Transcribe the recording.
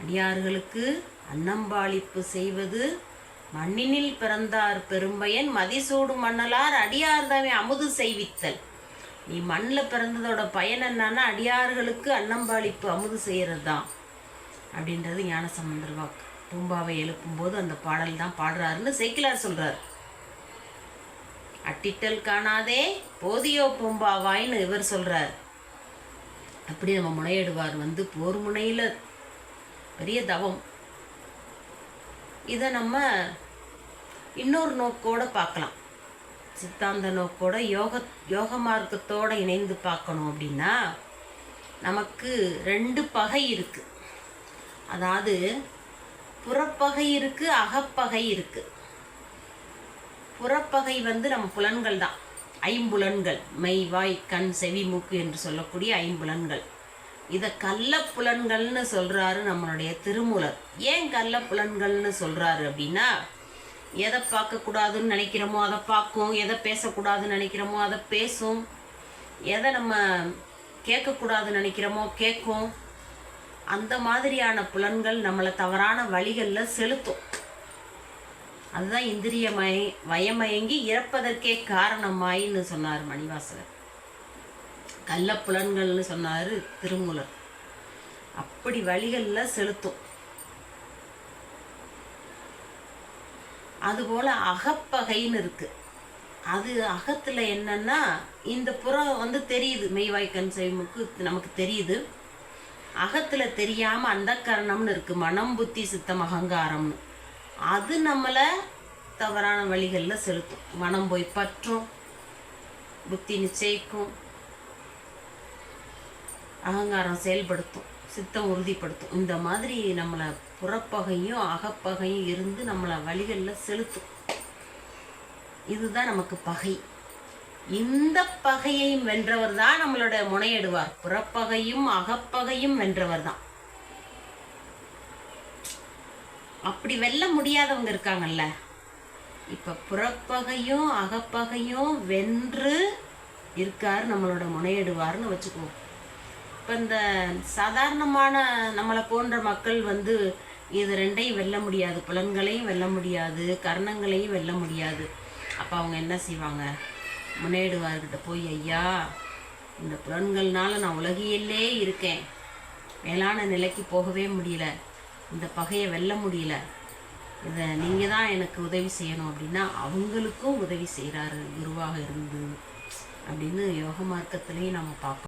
அடியார்களுக்கு அன்னம்பாளிப்பு செய்வது மண்ணினில் பிறந்தார் பெரும்பயன் மதிசூடு மன்னலார் அடியார்தாமே அமுது செய்வித்தல். நீ மண்ணில் பிறந்ததோட பயன் என்னன்னா அடியார்களுக்கு அன்னம்பாளிப்பு அமுது செய்கிறது தான் அப்படின்றது ஞானசம்பந்தர் வாக்கு. பூம்பாவை எழுப்பும்போது அந்த பாடல் தான் பாடுறாருன்னு சேக்கிழார் சொல்கிறார். அட்டிட்டல் காணாதே போதியோ பூம்பாவாயின்னு இவர் சொல்கிறார். அப்படி நம்ம முனையிடுவார் போர் முனையில் பெரிய தவம். இதை நம்ம இன்னொரு நோக்கோடு பார்க்கலாம். சித்தாந்த நோக்கோட யோக மார்க்கத்தோடு இணைந்து பார்க்கணும் அப்படின்னா நமக்கு 2 பகை இருக்குது. அதாவது புறப்பகை இருக்குது, அகப்பகை இருக்குது. புறப்பகை நம்ம புலன்கள் தான், ஐம்புலன்கள், மெய் வாய் கண் செவி மூக்கு என்று சொல்லக்கூடிய ஐம்புலன்கள். இதை கள்ளப்புலன்கள்னு சொல்கிறாரு நம்மளுடைய திருமூலர். ஏன் கள்ளப்புலன்கள்னு சொல்கிறாரு அப்படின்னா, எதை பார்க்கக்கூடாதுன்னு நினைக்கிறோமோ அதை பார்க்கும், எதை பேசக்கூடாதுன்னு நினைக்கிறோமோ அதை பேசும், எதை நம்ம கேட்கக்கூடாதுன்னு நினைக்கிறோமோ கேட்கும். அந்த மாதிரியான புலன்கள் நம்மளை தவறான வழிகளில் செலுத்தும். அதுதான் இந்திரிய வயமயங்கி இறப்பதற்கே காரணமாயின்னு சொன்னார் மணிவாசகர். கள்ளப்புலன்கள்னு சொன்னார் திருமூலர். அப்படி வழிகளில் செலுத்தும். அதுபோல் அகப்பகைன்னு இருக்குது. அது அகத்தில் என்னன்னா இந்த புறம் தெரியுது, மெய்வாய்க்கண் செவிமுக்கு நமக்கு தெரியுது. அகத்தில் தெரியாமல் அந்த கரணம்னு இருக்குது, மனம் புத்தி சித்தம் அகங்காரம்னு. அது நம்மளை தவறான வழிகளில் செலுத்தும். மனம் போய் பற்றும், புத்தி நிச்சயிக்கும், அகங்காரம் செயல்படுத்தும், சித்தம் உறுதிப்படுத்தும். இந்த மாதிரி நம்மளை புறப்பகையும் அகப்பகையும் இருந்து நம்மளை வழிகளில் செலுத்தும். இதுதான் நமக்கு பகை. இந்த பகையையும் வென்றவர் தான் நம்மளோட முனையிடுவார். புறப்பகையும் அகப்பகையும் வென்றவர் தான். அப்படி வெல்ல முடியாதவங்க இருக்காங்கல்ல. இப்போ புறப்பகையும் அகப்பகையும் வென்று இருக்கார் நம்மளோட முனையிடுவார்னு வச்சுக்குவோம். இப்போ இந்த சாதாரணமான நம்மளை போன்ற மக்கள் இது 2ஐயும் வெல்ல முடியாது, புலன்களையும் வெல்ல முடியாது, கர்ணங்களையும் வெல்ல முடியாது. அப்போ அவங்க என்ன செய்வாங்க? முன்னேடுவார்கிட்ட போய், ஐயா இந்த புலன்கள்னால நான் உலகிலே இருக்கேன், மேலான நிலைக்கு போகவே முடியல, இந்த பகையை வெல்ல முடியல, இதை நீங்கள் தான் எனக்கு உதவி செய்யணும் அப்படின்னா அவங்களுக்கும் உதவி செய்கிறாரு குருவாக இருந்து அப்படின்னு யோக மார்க்கத்திலையும் நம்ம பார்ப்போம்.